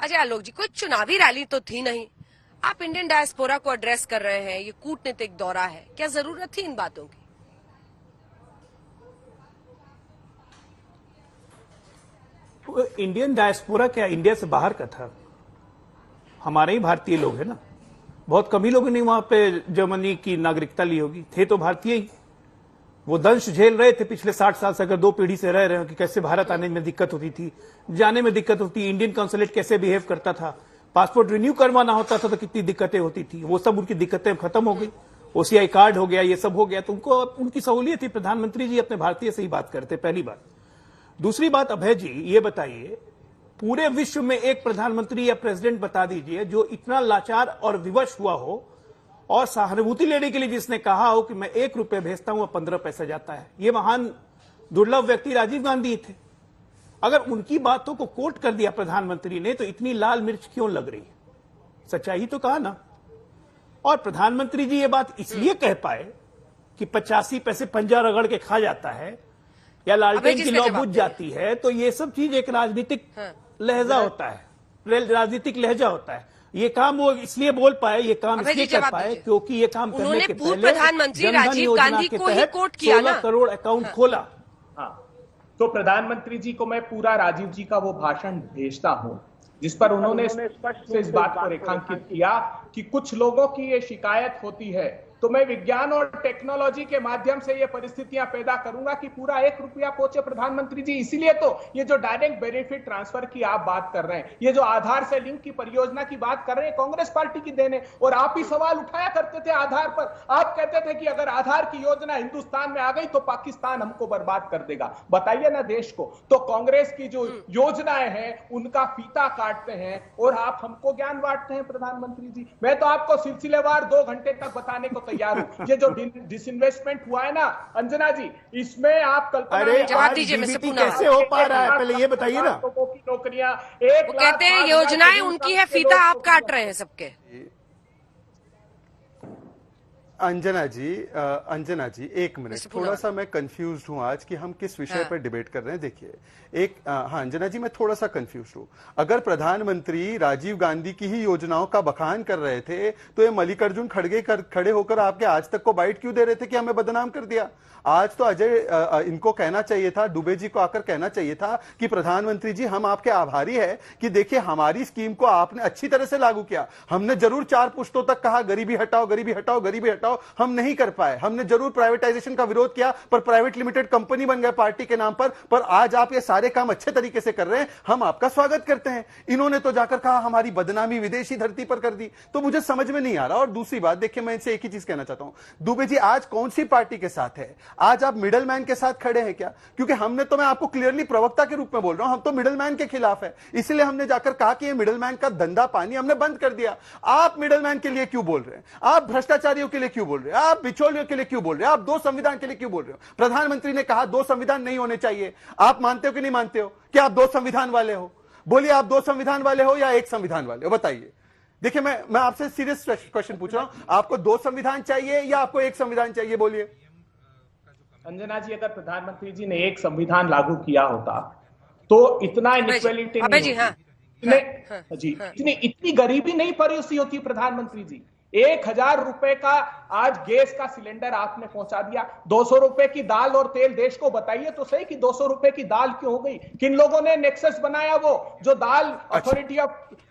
अच्छा आलोक जी, कोई चुनावी रैली तो थी नहीं, आप इंडियन डायस्पोरा को एड्रेस कर रहे हैं, ये कूटनीतिक दौरा है, क्या जरूरत थी इन बातों की? इंडियन डायस्पोरा क्या इंडिया से बाहर का था? हमारे ही भारतीय लोग हैं ना। बहुत कम ही लोगों ने वहां पे जर्मनी की नागरिकता ली होगी, थे तो भारतीय ही। वो दंश झेल रहे थे पिछले 60 साल से, अगर 2 पीढ़ी से रह रहे हो कि कैसे भारत आने में दिक्कत होती थी, जाने में दिक्कत होती, इंडियन कॉन्सुलेट कैसे बिहेव करता था, पासपोर्ट रिन्यू करवाना होता था तो कितनी दिक्कतें होती थी। वो सब उनकी दिक्कतें खत्म हो गई, ओसीआई कार्ड हो गया, ये सब हो गया, तो उनको उनकी सहूलियत थी। प्रधानमंत्री जी अपने भारतीय से ही बात करते, पहली बात। दूसरी बात, अभय जी ये बताइए, पूरे विश्व में एक प्रधानमंत्री या प्रेसिडेंट बता दीजिए जो इतना लाचार और विवश हुआ हो और सहानुभूति लेने के लिए जिसने कहा हो कि मैं 1 रुपये भेजता हूं और 15 पैसा जाता है। ये महान दुर्लभ व्यक्ति राजीव गांधी थे। अगर उनकी बातों को कोट कर दिया प्रधानमंत्री ने तो इतनी लाल मिर्च क्यों लग रही है? सच्चाई तो कहा ना। और प्रधानमंत्री जी ये बात इसलिए कह पाए कि 85 पैसे पंजा रगड़ के खा जाता है या लालटेन की लौ बुझ जाती है, तो ये सब चीज एक राजनीतिक लहजा होता है, राजनीतिक लहजा होता है। ये काम वो इसलिए बोल पाए, ये काम इसलिए कर पाए क्योंकि ये काम करने के पहले प्रधानमंत्री राजीव गांधी को ही कोट किया 16 करोड़ अकाउंट खोला। हाँ, तो प्रधानमंत्री जी को मैं पूरा राजीव जी का वो भाषण भेजता हूं जिस पर उन्होंने स्पष्ट से इस बात को रेखांकित किया कि कुछ लोगों की ये शिकायत होती है, तो मैं विज्ञान और टेक्नोलॉजी के माध्यम से ये परिस्थितियां पैदा करूंगा कि पूरा 1 रुपया पहुंचे प्रधानमंत्री जी। इसीलिए तो ये जो डायरेक्ट बेनिफिट ट्रांसफर की आप बात कर रहे हैं, ये जो आधार से लिंक की परियोजना की बात कर रहे हैं, कांग्रेस पार्टी की देन है। और आप ही सवाल उठाया करते थे आधार पर। आप कहते थे कि अगर आधार की योजना हिंदुस्तान में आ गई तो पाकिस्तान हमको बर्बाद कर देगा। बताइए ना देश को। तो कांग्रेस की जो योजनाएं हैं उनका फीता काटते हैं और आप हमको ज्ञान बांटते हैं प्रधानमंत्री जी। मैं तो आपको सिलसिलेवार 2 घंटे तक बताने को तैयार हूं। ये जो डिसइन्वेस्टमेंट हुआ है ना अंजना जी, इसमें आप कल्पना जवाब दीजिए, मैं सब कैसे हो पा रहा है पहले ये बताइए ना। लोगों की नौकरियां वो कहते हैं योजनाएं उनकी है, फीता आप काट रहे हैं सबके। अंजना जी 1 मिनट, थोड़ा सा मैं कंफ्यूज्ड हूं आज कि हम किस विषय पर डिबेट कर रहे हैं। देखिए हाँ अंजना जी, मैं थोड़ा सा कंफ्यूज्ड हूं। अगर प्रधानमंत्री राजीव गांधी की ही योजनाओं का बखान कर रहे थे तो ये मल्लिकार्जुन खड़गे खड़े होकर आपके आज तक को बाइट क्यों दे रहे थे कि हमें बदनाम कर दिया? आज तो अजय इनको कहना चाहिए था, दुबे जी को आकर कहना चाहिए था कि प्रधानमंत्री जी हम आपके आभारी है कि देखिए हमारी स्कीम को आपने अच्छी तरह से लागू किया। हमने जरूर 4 पुश्तों तक कहा गरीबी हटाओ गरीबी हटाओ गरीबी हटाओ, हम नहीं कर पाए। हमने जरूर प्राइवेटाइजेशन का विरोध किया पर प्राइवेट लिमिटेड कंपनी बन गए पार्टी के नाम पर आज आप ये सारे काम अच्छे तरीके से कर रहे हैं, हम आपका स्वागत करते हैं। इन्होंने तो जाकर कहा हमारी बदनामी विदेशी धरती पर कर दी, तो मुझे समझ में नहीं आ रहा। और दूसरी बात देखिए, मैं इनसे एक ही चीज कहना चाहता हूं, दुबे जी आज कौन सी पार्टी के साथ है? आज आप मिडल मैन के साथ खड़े हैं क्या? क्योंकि हमने तो, मैं आपको क्लियरली प्रवक्ता के रूप में बोल रहा हूं, हम तो मिडल मैन के खिलाफ है। इसलिए हमने जाकर कहा कि ये मिडल मैन का धंधा पानी हमने बंद कर दिया। आप मिडल मैन के लिए क्यों बोल रहे हैं? आप भ्रष्टाचारियों के लिए क्यों बोल रहे हैं? आप बिचौलियों के लिए क्यों बोल रहे हैं? आप 2 संविधान के लिए क्यों बोल रहे हो? प्रधानमंत्री ने कहा 2 संविधान नहीं होने चाहिए। आप मानते हो कि नहीं मानते हो कि आप 2 संविधान वाले हो? बोलिए, आप 2 संविधान वाले हो या 1 संविधान वाले हो? बताइए। देखिए मैं आपसे सीरियस क्वेश्चन पूछ रहा हूं, आपको 2 संविधान चाहिए या आपको 1 संविधान चाहिए? बोलिए। अंजना जी, अगर प्रधानमंत्री जी ने 1 संविधान लागू किया होता तो इतना इनइक्वालिटी नहीं होती, इतनी गरीबी नहीं परोसी होती। प्रधानमंत्री जी 1000 रुपए का आज गैस का सिलेंडर आपने पहुंचा दिया। 200 रुपए की दाल और तेल। देश को बताइए तो सही कि 200 रुपए की दाल क्यों हो गई? किन लोगों ने नेक्सस बनाया वो जो दाल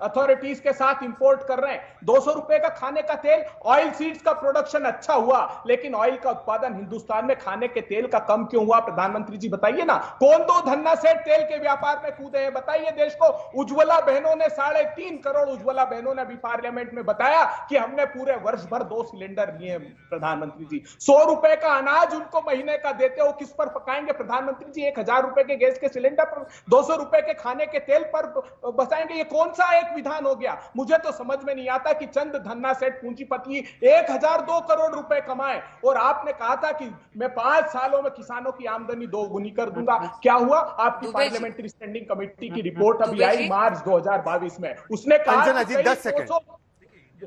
अथॉरिटीज के साथ इंपोर्ट कर रहे हैं? 200 रुपए का खाने का तेल। ऑयल सीड्स का प्रोडक्शन अच्छा हुआ लेकिन ऑयल का उत्पादन हिंदुस्तान में खाने के तेल का कम क्यों हुआ? प्रधानमंत्री जी बताइए ना। कौन 2 धन्ना सेठ तेल के व्यापार में कूदे हैं? बताइए देश को। उज्ज्वला बहनों ने 3.5 करोड़ उज्ज्वला बहनों ने अभी पार्लियामेंट में बताया कि हमने पूरे वर्ष भर 2 सिलेंडर लिए। प्रधानमंत्री जी 100 रुपए का अनाज उनको महीने का देते हो, किस पर पकाएंगे? प्रधानमंत्री जी 1000 रुपए के गैस के सिलेंडर पर, 200 रुपए के खाने के तेल पर बचाएंगे? ये कौन सा एक विधान हो गया? मुझे तो समझ में नहीं आता कि चंद धन्ना सेठ पूंजीपति 1002 करोड़ रुपए कमाए और आपने कहा था कि मैं 5 सालों में किसानों की आमदनी 2 गुनी कर दूंगा। क्या हुआ? आपकी पार्लियामेंटरी स्टैंडिंग कमेटी की रिपोर्ट अभी आई मार्च 2022 में। उसने कहा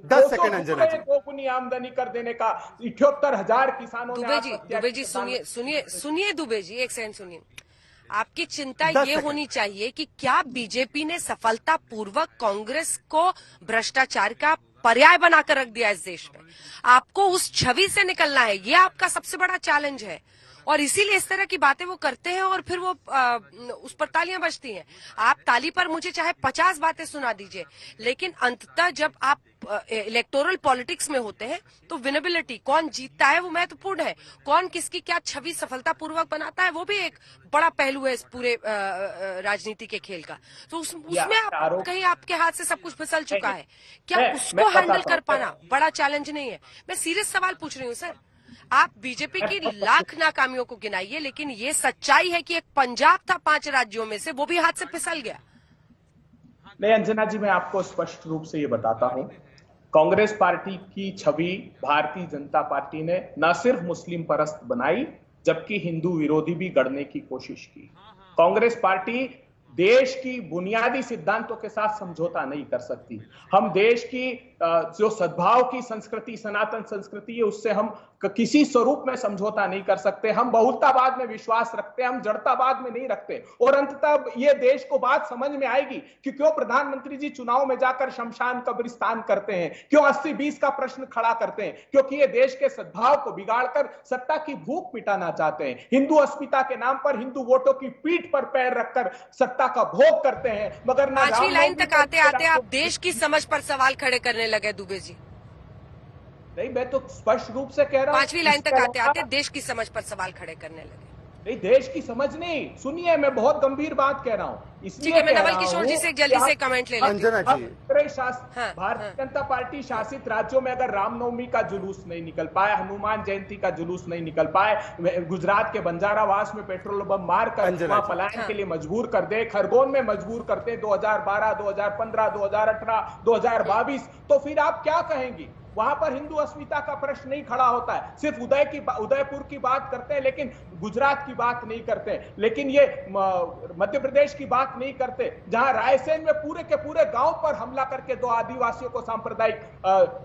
10 सेकंड अंजना जी, 2 गुनी आमदनी कर देने का 78,000 किसानों ने। दुबे जी सुनिए दुबे जी, 1 सेकंड सुनिए। आपकी चिंता ये होनी चाहिए कि क्या बीजेपी ने सफलतापूर्वक कांग्रेस को भ्रष्टाचार का पर्याय बनाकर रख दिया इस देश में। आपको उस छवि से निकलना है, ये आपका सबसे बड़ा चैलेंज है और इसीलिए इस तरह की बातें वो करते हैं और फिर वो उस पर तालियां बजती हैं। आप ताली पर मुझे चाहे 50 बातें सुना दीजिए, लेकिन अंततः जब आप इलेक्टोरल पॉलिटिक्स में होते हैं तो विनेबिलिटी, कौन जीतता है वो महत्वपूर्ण है, कौन किसकी क्या छवि सफलतापूर्वक बनाता है वो भी एक बड़ा पहलू है इस पूरे राजनीति के खेल का। तो उसमें आप कहीं आपके हाथ से सब कुछ फिसल चुका है, क्या उसको हैंडल कर पाना बड़ा चैलेंज नहीं है? मैं सीरियस सवाल पूछ रही हूँ सर। आप बीजेपी की लाख नाकामियों को गिनाइए, लेकिन ये सच्चाई है कि एक पंजाब था 5 राज्यों में से, वो भी हाथ से फिसल गया। नहीं अंजना जी, मैं आपको स्पष्ट रूप से ये बताता हूं, कांग्रेस पार्टी की छवि भारतीय जनता पार्टी ने न सिर्फ मुस्लिम परस्त बनाई जबकि हिंदू विरोधी भी गढ़ने की कोशिश की। कांग्रेस पार्टी देश की बुनियादी सिद्धांतों के साथ समझौता नहीं कर सकती। हम देश की जो सद्भाव की संस्कृति, सनातन संस्कृति है, उससे हम किसी स्वरूप में समझौता नहीं कर सकते। हम बहुलतावाद में विश्वास रखते हैं, हम जड़तावाद में नहीं रखते। और अंततः ये देश को बात समझ में आएगी कि क्यों प्रधानमंत्री जी चुनाव में जाकर शमशान कब्रिस्तान करते हैं, क्यों 80-20 का प्रश्न खड़ा करते हैं, क्योंकि ये देश के सद्भाव को बिगाड़कर सत्ता की भूख मिटाना चाहते हैं। हिंदू अस्मिता के नाम पर हिंदू वोटों की पीठ पर पैर रखकर सत्ता का भोग करते हैं। मगर 5वीं लाइन तक आते आते आप देश की समझ पर सवाल खड़े करने लगे दुबे जी। नहीं, मैं तो स्पष्ट रूप से कह रहा हूं, 5वीं लाइन तक आते आते देश की समझ पर सवाल खड़े करने लगे। नहीं, देश की समझ नहीं, सुनिए मैं बहुत गंभीर बात कह रहा हूं। इसलिए मैं नवल किशोर जी से जल्दी से कमेंट ले लेती हूं। भारतीय जनता पार्टी शासित राज्यों में अगर रामनवमी का जुलूस नहीं निकल पाया, हनुमान जयंती का जुलूस नहीं निकल पाए, गुजरात के बंजारावास में पेट्रोल बम मारकर वहां पलायन के लिए मजबूर कर दे, खरगोन में मजबूर करते 2012, 2015, 2018, 2022, तो फिर आप क्या कहेंगी? वहां पर हिंदू अस्मिता का प्रश्न नहीं खड़ा होता है। सिर्फ उदयपुर की बात करते हैं, लेकिन गुजरात की बात नहीं करते, लेकिन ये मध्य प्रदेश की बात नहीं करते, जहां रायसेन में पूरे के पूरे गांव पर हमला करके 2 आदिवासियों को सांप्रदायिक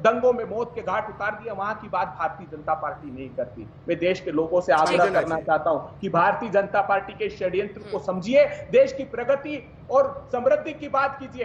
दंगों में मौत के घाट उतार दिया, वहां की बात भारतीय जनता पार्टी नहीं करती। मैं देश के लोगों से आग्रह करना चाहता हूं कि भारतीय जनता पार्टी के षड्यंत्र को समझिए, देश की प्रगति और समृद्धि की बात कीजिए।